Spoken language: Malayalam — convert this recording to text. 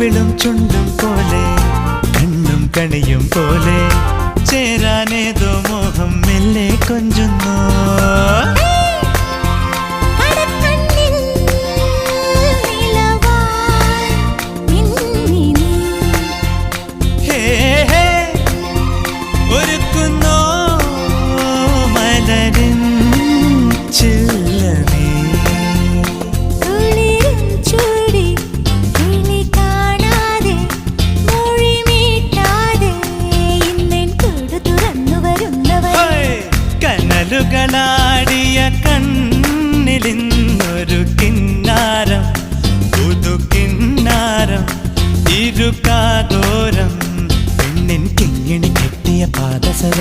കവിളും ചുണ്ടും പോലെ കണ്ണും കണിയും പോലെ ചേരാനേതോ മോഹം മെല്ലെ കൊഞ്ചുന്നു. ഒരുക്കുന്നോ മലരിൻ ചില്ലമേ കനലുകളാടിയ കണ്ണിലിന്നൊരു കിന്നാരം പുതു കിന്നാരം ഇരുകാതോരം പെണ്ണിൻ കിങ്ങിണി കെട്ടിയ പാദസരം